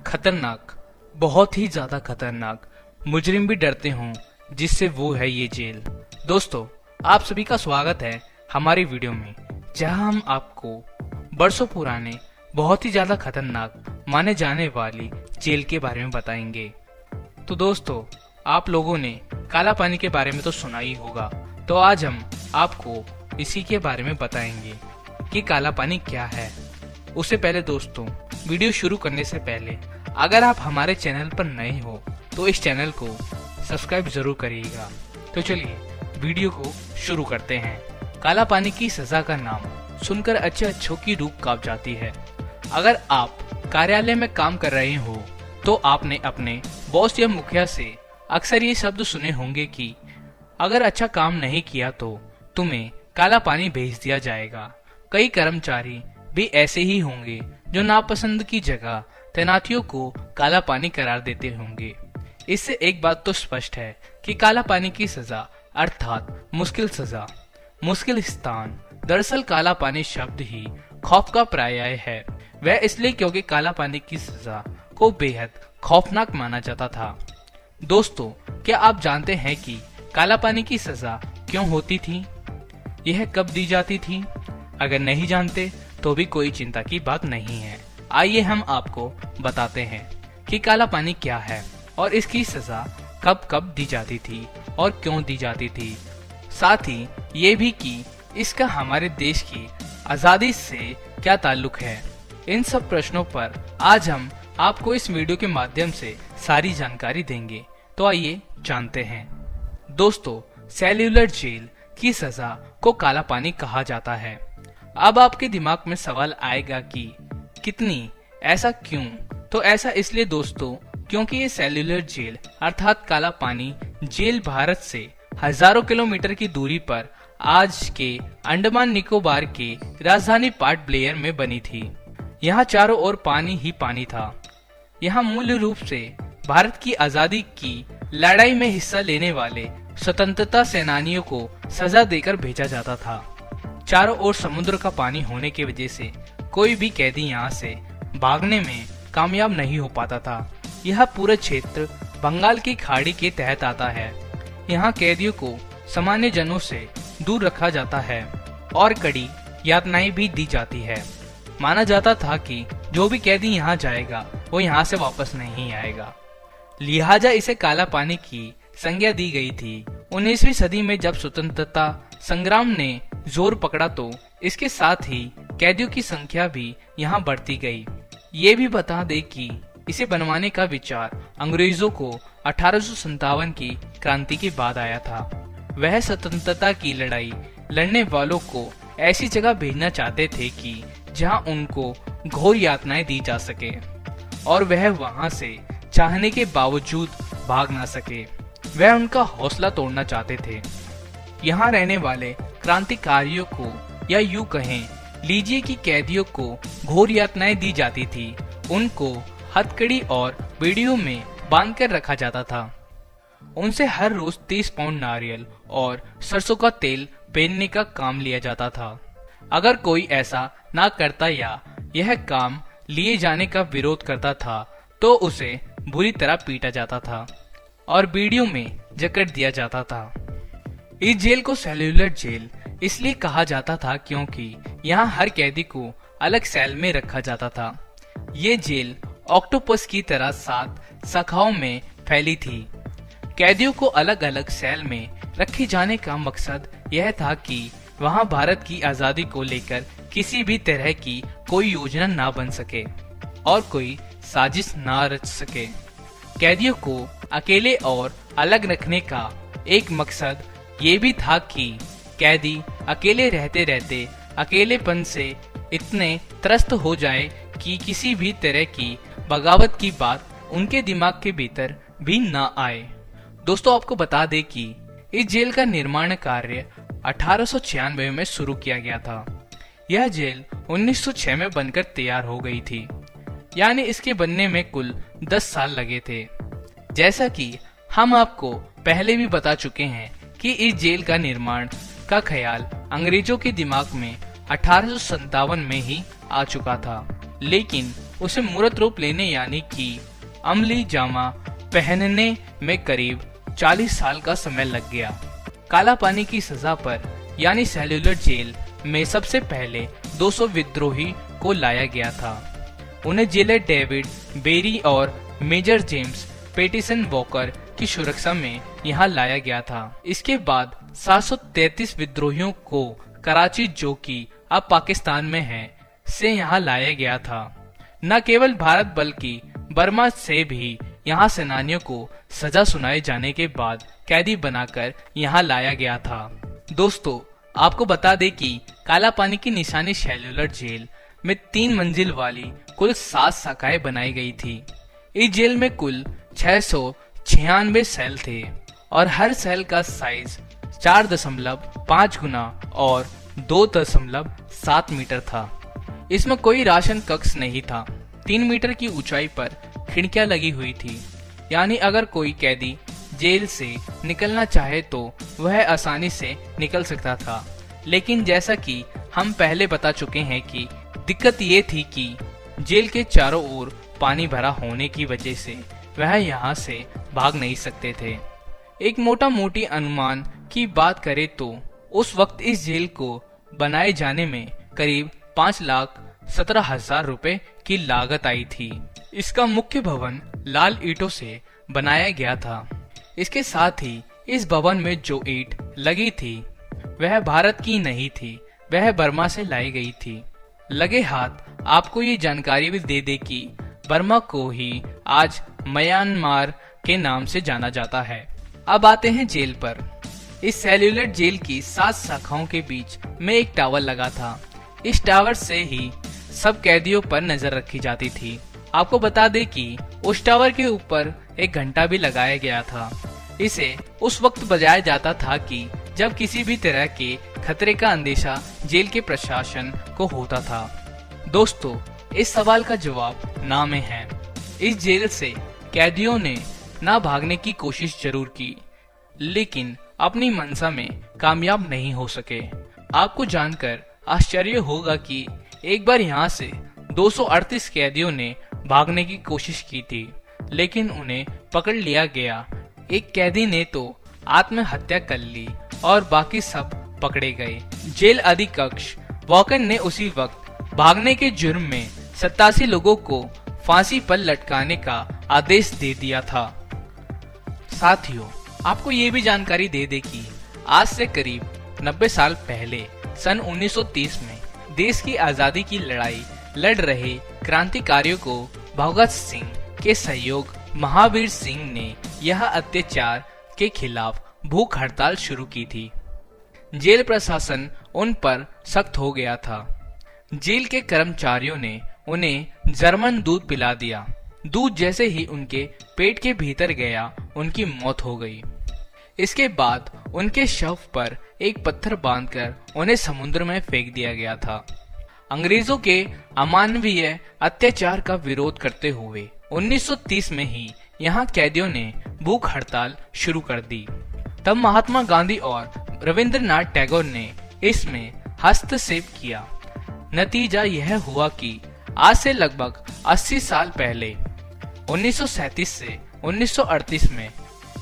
खतरनाक, बहुत ही ज्यादा खतरनाक, मुजरिम भी डरते हों जिससे वो है ये जेल। दोस्तों, आप सभी का स्वागत है हमारी वीडियो में, जहां हम आपको बरसों पुराने बहुत ही ज्यादा खतरनाक माने जाने वाली जेल के बारे में बताएंगे। तो दोस्तों, आप लोगों ने काला पानी के बारे में तो सुना ही होगा, तो आज हम आपको इसी के बारे में बताएंगे कि काला पानी क्या है। उससे पहले दोस्तों, वीडियो शुरू करने से पहले अगर आप हमारे चैनल पर नए हो तो इस चैनल को सब्सक्राइब जरूर करिएगा। तो चलिए वीडियो को शुरू करते हैं। काला पानी की सजा का नाम सुनकर अच्छों की रूह कांप जाती है। अगर आप कार्यालय में काम कर रहे हो तो आपने अपने बॉस या मुखिया से अक्सर ये शब्द सुने होंगे कि अगर अच्छा काम नहीं किया तो तुम्हें काला पानी भेज दिया जाएगा। कई कर्मचारी भी ऐसे ही होंगे जो नापसंद की जगह तैनातियों को काला पानी करार देते होंगे। इससे एक बात तो स्पष्ट है कि काला पानी की सजा अर्थात मुश्किल सजा, मुश्किल स्थान। दरअसल काला पानी शब्द ही खौफ का पर्याय है। वह इसलिए क्योंकि काला पानी की सजा को बेहद खौफनाक माना जाता था। दोस्तों, क्या आप जानते हैं कि काला पानी की सजा क्यों होती थी? यह कब दी जाती थी? अगर नहीं जानते तो भी कोई चिंता की बात नहीं है। आइए हम आपको बताते हैं कि काला पानी क्या है और इसकी सजा कब कब दी जाती थी और क्यों दी जाती थी। साथ ही ये भी कि इसका हमारे देश की आजादी से क्या ताल्लुक है। इन सब प्रश्नों पर आज हम आपको इस वीडियो के माध्यम से सारी जानकारी देंगे। तो आइए जानते हैं। दोस्तों, सेल्यूलर जेल की सजा को काला पानी कहा जाता है। अब आपके दिमाग में सवाल आएगा कि कितनी, ऐसा क्यों? तो ऐसा इसलिए दोस्तों, क्योंकि ये सेल्यूलर जेल अर्थात काला पानी जेल भारत से हजारों किलोमीटर की दूरी पर आज के अंडमान निकोबार के राजधानी पोर्ट ब्लेयर में बनी थी। यहाँ चारों ओर पानी ही पानी था। यहाँ मूल रूप से भारत की आजादी की लड़ाई में हिस्सा लेने वाले स्वतंत्रता सेनानियों को सजा देकर भेजा जाता था। चारों ओर समुद्र का पानी होने की वजह से कोई भी कैदी यहाँ से भागने में कामयाब नहीं हो पाता था। यह पूरा क्षेत्र बंगाल की खाड़ी के तहत आता है। यहाँ कैदियों को सामान्य जनों से दूर रखा जाता है और कड़ी यातनाएं भी दी जाती है। माना जाता था कि जो भी कैदी यहाँ जाएगा वो यहाँ से वापस नहीं आएगा। लिहाजा इसे काला पानी की संज्ञा दी गई थी। 19वीं सदी में जब स्वतंत्रता संग्राम ने जोर पकड़ा तो इसके साथ ही कैदियों की संख्या भी यहाँ बढ़ती गई। ये भी बता दे कि इसे बनवाने का विचार अंग्रेजों को 1857 की क्रांति के बाद आया था। वह स्वतंत्रता की लड़ाई लड़ने वालों को ऐसी जगह भेजना चाहते थे कि जहाँ उनको घोर यातनाएं दी जा सके और वह वहाँ से चाहने के बावजूद भाग ना सके। वह उनका हौसला तोड़ना चाहते थे। यहाँ रहने वाले क्रांतिकारियों को, या यूं कहें लीजिए कि कैदियों को घोर यातनाएं दी जाती थी। उनको हथकड़ी और बेड़ियों में बांधकर रखा जाता था। उनसे हर रोज 30 पाउंड नारियल और सरसों का तेल पहनने का काम लिया जाता था। अगर कोई ऐसा ना करता या यह काम लिए जाने का विरोध करता था तो उसे बुरी तरह पीटा जाता था और बीड़ियों में जकड़ दिया जाता था। इस जेल को सेल्यूलर जेल इसलिए कहा जाता था क्योंकि यहाँ हर कैदी को अलग सेल में रखा जाता था। ये जेल ऑक्टोपस की तरह 7 शाखाओं में फैली थी। कैदियों को अलग अलग सेल में रखे जाने का मकसद यह था कि वहाँ भारत की आजादी को लेकर किसी भी तरह की कोई योजना ना बन सके और कोई साजिश ना रच सके। कैदियों को अकेले और अलग रखने का एक मकसद ये भी था कि कैदी अकेले रहते रहते अकेलेपन से इतने त्रस्त हो जाए कि किसी भी तरह की बगावत की बात उनके दिमाग के भीतर भी ना आए। दोस्तों, आपको बता दें कि इस जेल का निर्माण कार्य 1896 में शुरू किया गया था। यह जेल 1906 में बनकर तैयार हो गई थी, यानी इसके बनने में कुल 10 साल लगे थे। जैसा कि हम आपको पहले भी बता चुके हैं कि इस जेल का निर्माण का ख्याल अंग्रेजों के दिमाग में 1857 में ही आ चुका था, लेकिन उसे मूर्त रूप लेने यानी कि अमली जामा पहनने में करीब 40 साल का समय लग गया। काला पानी की सजा पर यानी सेल्यूलर जेल में सबसे पहले 200 विद्रोही को लाया गया था। उन्हें जेलर डेविड बेरी और मेजर जेम्स पेटिसन वॉकर की सुरक्षा में यहाँ लाया गया था। इसके बाद 733 विद्रोहियों को कराची, जो कि अब पाकिस्तान में है, से यहाँ लाया गया था। न केवल भारत बल्कि बर्मा से भी यहाँ सेनानियों को सजा सुनाए जाने के बाद कैदी बनाकर यहाँ लाया गया था। दोस्तों, आपको बता दें कि काला पानी की निशानी सेल्यूलर जेल में 3 मंजिल वाली कुल 7 शाखाएं बनाई गई थी। इस जेल में कुल 696 सेल थे और हर सेल का साइज 4.5 गुना और 2.7 मीटर था। इसमें कोई राशन कक्ष नहीं था। 3 मीटर की ऊंचाई पर खिड़कियां लगी हुई थी, यानी अगर कोई कैदी जेल से निकलना चाहे तो वह आसानी से निकल सकता था। लेकिन जैसा कि हम पहले बता चुके हैं कि दिक्कत ये थी कि जेल के चारों ओर पानी भरा होने की वजह से वह यहाँ से भाग नहीं सकते थे। एक मोटा मोटी अनुमान की बात करें तो उस वक्त इस जेल को बनाए जाने में करीब 5,17,000 रुपए की लागत आई थी। इसका मुख्य भवन लाल ईंटों से बनाया गया था। इसके साथ ही इस भवन में जो ईंट लगी थी वह भारत की नहीं थी, वह बर्मा से लाई गई थी। लगे हाथ आपको ये जानकारी भी दे दे कि बर्मा को ही आज म्यांमार के नाम से जाना जाता है। अब आते हैं जेल पर। इस सेल्यूलर जेल की 7 शाखाओं के बीच में एक टावर लगा था। इस टावर से ही सब कैदियों पर नजर रखी जाती थी। आपको बता दें कि उस टावर के ऊपर एक घंटा भी लगाया गया था। इसे उस वक्त बजाया जाता था कि जब किसी भी तरह के खतरे का अंदेशा जेल के प्रशासन को होता था। दोस्तों, इस सवाल का जवाब ना में है। इस जेल से कैदियों ने ना भागने की कोशिश जरूर की, लेकिन अपनी मंशा में कामयाब नहीं हो सके। आपको जानकर आश्चर्य होगा कि एक बार यहाँ से 238 कैदियों ने भागने की कोशिश की थी, लेकिन उन्हें पकड़ लिया गया। एक कैदी ने तो आत्महत्या कर ली और बाकी सब पकड़े गए। जेल अधीक्षक वॉकर ने उसी वक्त भागने के जुर्म में 87 लोगों को फांसी पर लटकाने का आदेश दे दिया था। साथियों, आपको ये भी जानकारी दे दे कि आज से करीब 90 साल पहले सन 1930 में देश की आजादी की लड़ाई लड़ रहे क्रांतिकारियों को भगत सिंह के सहयोग महावीर सिंह ने यह अत्याचार के खिलाफ भूख हड़ताल शुरू की थी। जेल प्रशासन उन पर सख्त हो गया था। जेल के कर्मचारियों ने उन्हें जर्मन दूध पिला दिया। दूध जैसे ही उनके पेट के भीतर गया, उनकी मौत हो गई। इसके बाद उनके शव पर एक पत्थर बांधकर उन्हें समुद्र में फेंक दिया गया था। अंग्रेजों के अमानवीय अत्याचार का विरोध करते हुए 1930 में ही यहाँ कैदियों ने भूख हड़ताल शुरू कर दी। तब महात्मा गांधी और रविंद्रनाथ टैगोर ने इसमें हस्तक्षेप किया। नतीजा यह हुआ कि आज से लगभग 80 साल पहले 1937 से 1938 में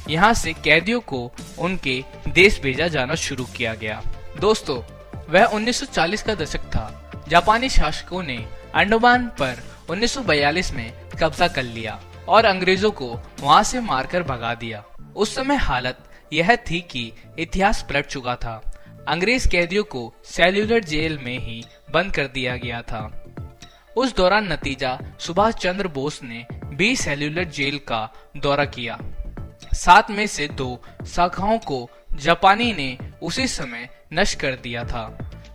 यहाँ से कैदियों को उनके देश भेजा जाना शुरू किया गया। दोस्तों, वह 1940 का दशक था। जापानी शासकों ने अंडमान पर 1942 में कब्जा कर लिया और अंग्रेजों को वहां से मारकर भगा दिया। उस समय हालत यह थी कि इतिहास पलट चुका था। अंग्रेज कैदियों को सेल्यूलर जेल में ही बंद कर दिया गया था। उस दौरान नतीजा सुभाष चंद्र बोस ने भी सेल्यूलर जेल का दौरा किया। 7 में से 2 शाखाओं को जापानी ने उसी समय नष्ट कर दिया था।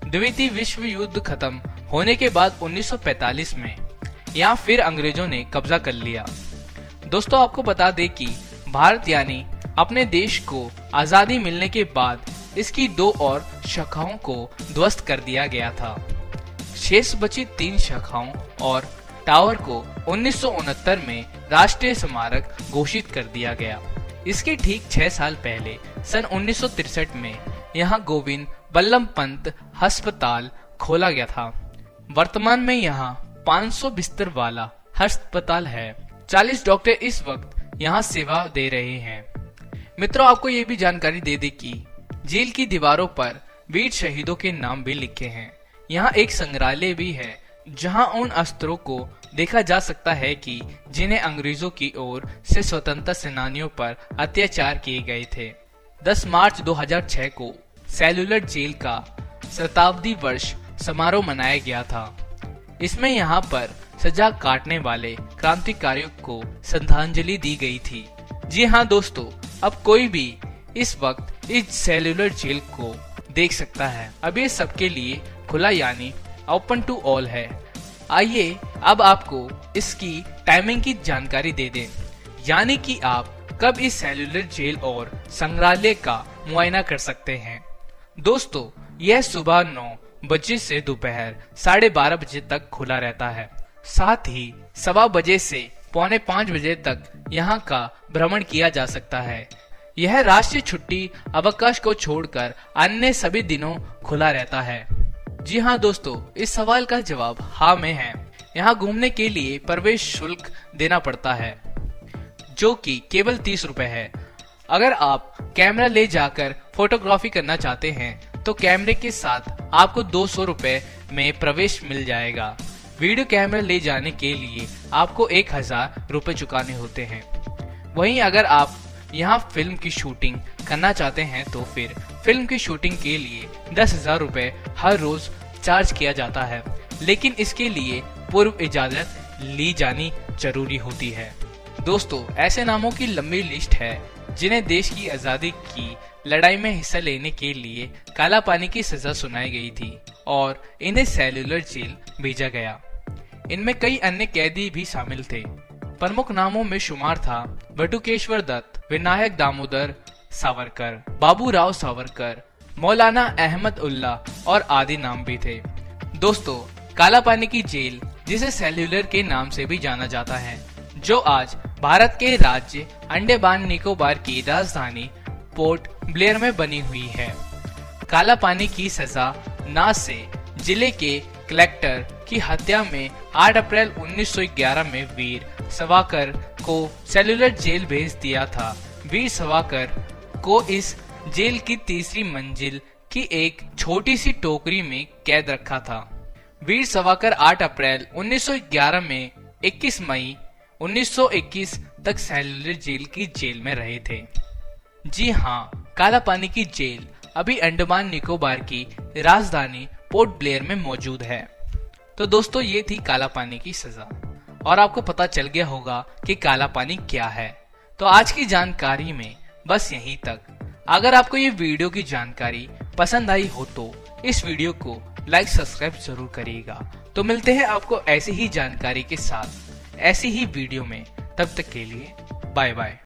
द्वितीय विश्व युद्ध खत्म होने के बाद 1945 में यहाँ फिर अंग्रेजों ने कब्जा कर लिया। दोस्तों, आपको बता दें कि भारत यानी अपने देश को आजादी मिलने के बाद इसकी 2 और शाखाओं को ध्वस्त कर दिया गया था। शेष बची 3 शाखाओं और टावर को 1969 में राष्ट्रीय स्मारक घोषित कर दिया गया। इसके ठीक 6 साल पहले सन 1963 में यहाँ गोविंद बल्लभ पंत अस्पताल खोला गया था। वर्तमान में यहाँ 500 बिस्तर वाला अस्पताल है। 40 डॉक्टर इस वक्त यहाँ सेवा दे रहे हैं। मित्रों, आपको ये भी जानकारी दे दे कि जेल की दीवारों पर वीर शहीदों के नाम भी लिखे हैं। यहाँ एक संग्रहालय भी है जहाँ उन अस्त्रों को देखा जा सकता है कि जिन्हें अंग्रेजों की ओर से स्वतंत्रता सेनानियों पर अत्याचार किए गए थे। 10 मार्च 2006 को सेल्यूलर जेल का शताब्दी वर्ष समारोह मनाया गया था। इसमें यहाँ पर सजा काटने वाले क्रांतिकारियों को श्रद्धांजलि दी गई थी। जी हाँ दोस्तों, अब कोई भी इस वक्त इस सेल्यूलर जेल को देख सकता है। अब ये सबके लिए खुला यानी ओपन टू ऑल है। आइए अब आपको इसकी टाइमिंग की जानकारी दे दें, यानी कि आप कब इस सेल्यूलर जेल और संग्रहालय का मुआयना कर सकते हैं। दोस्तों, यह सुबह 9 बजे से दोपहर 12:30 बजे तक खुला रहता है। साथ ही 1:15 बजे से 4:45 बजे तक यहाँ का भ्रमण किया जा सकता है। यह राष्ट्रीय छुट्टी अवकाश को छोड़कर अन्य सभी दिनों खुला रहता है। जी हाँ दोस्तों, इस सवाल का जवाब हाँ में है। यहाँ घूमने के लिए प्रवेश शुल्क देना पड़ता है, जो कि केवल 30 रुपए है। अगर आप कैमरा ले जाकर फोटोग्राफी करना चाहते हैं तो कैमरे के साथ आपको 200 रुपए में प्रवेश मिल जाएगा। वीडियो कैमरा ले जाने के लिए आपको 1000 रुपए चुकाने होते हैं। वहीं अगर आप यहाँ फिल्म की शूटिंग करना चाहते हैं तो फिर फिल्म की शूटिंग के लिए 10,000 रुपए हर रोज चार्ज किया जाता है, लेकिन इसके लिए पूर्व इजाजत ली जानी जरूरी होती है। दोस्तों, ऐसे नामों की लंबी लिस्ट है जिन्हें देश की आजादी की लड़ाई में हिस्सा लेने के लिए काला पानी की सजा सुनाई गई थी और इन्हें सेल्यूलर जेल भेजा गया। इनमें कई अन्य कैदी भी शामिल थे। प्रमुख नामों में शुमार था बटुकेश्वर दत्त, विनायक दामोदर सावरकर, बाबूराव सावरकर, मौलाना अहमद उल्ला और आदि नाम भी थे। दोस्तों, काला पानी की जेल, जिसे सेल्यूलर के नाम से भी जाना जाता है, जो आज भारत के राज्य अंडमान निकोबार की राजधानी पोर्ट ब्लेयर में बनी हुई है। काला पानी की सजा ना से जिले के कलेक्टर की हत्या में 8 अप्रैल 1911 में वीर सावरकर को सेल्यूलर जेल भेज दिया था। वीर सावरकर को इस जेल की तीसरी मंजिल की एक छोटी सी टोकरी में कैद रखा था। वीर सावरकर 8 अप्रैल 1911 में 21 मई 1921 तक सेल्यूलर जेल की जेल में रहे थे। जी हाँ, काला पानी की जेल अभी अंडमान निकोबार की राजधानी पोर्ट ब्लेयर में मौजूद है। तो दोस्तों, ये थी काला पानी की सजा और आपको पता चल गया होगा कि काला पानी क्या है। तो आज की जानकारी में बस यहीं तक। अगर आपको ये वीडियो की जानकारी पसंद आई हो तो इस वीडियो को लाइक सब्सक्राइब जरूर करिएगा। तो मिलते हैं आपको ऐसी ही जानकारी के साथ ऐसी ही वीडियो में। तब तक के लिए बाय बाय।